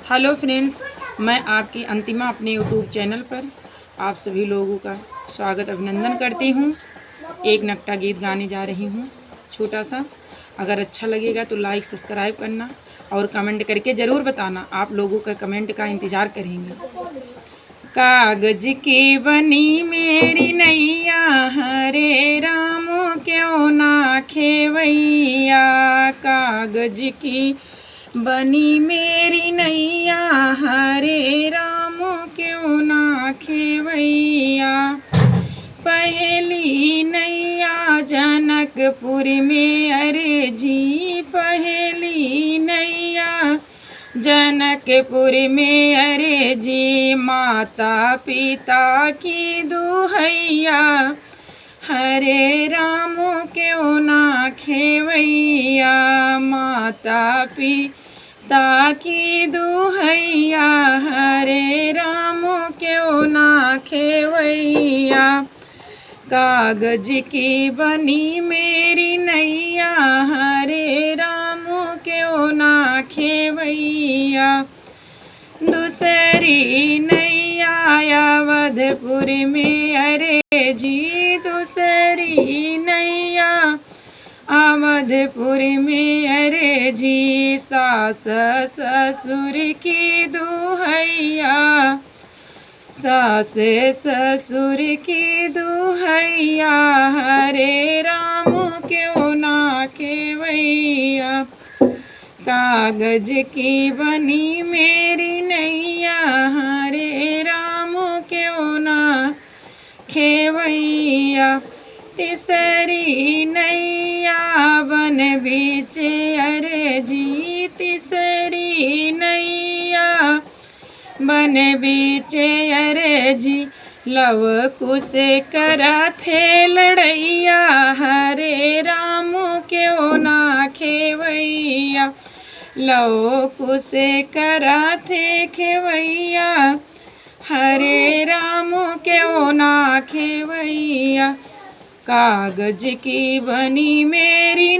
Hello friends, मैं आपकी अंतिमा अपने यूट्यूब चैनल पर आप सभी लोगों का स्वागत अभिनंदन करती हूँ। एक नकटा गीत गाने जा रही हूँ छोटा सा। अगर अच्छा लगेगा तो लाइक सब्सक्राइब करना और कमेंट करके ज़रूर बताना। आप लोगों का कमेंट का इंतज़ार करेंगे। कागज की बनी मेरी नैया, हरे राम क्यों ना खेवैया। कागज की बनी मेरी नैया, हरे राम क्यों ना खेवैया। पहली नैया जनकपुर में, अरे जी पहली नैया जनकपुर में, अरे जी माता पिता की दुहैया। हरे राम क्यों ना खेवैया, माता पिता की दुहैया। हरे राम क्यों ना खेवैया। कागज की बनी मेरी नैया, हरे राम क्यों ना खेवैया। दूसरी नैया अवधपुर में, अरे जी दूसरी नैया अवधपुर में, अरे जी सास ससुर की दुहैया। सास ससुर की दुहैया, हरे राम क्यों ना खेवैया। कागज की बनी मेरी नैया, हरे राम क्यों ना खेवैया। तीसरी नैया बन बीचे, अरे जी तीसरी नैया बन बीचे, अरे जी लव कुश करा थे लड़ैया। हरे राम क्यों ना खेवैया। लव कुश करा थे खेवैया, हरे राम क्यों ना खेवैया। कागज की बनी मेरी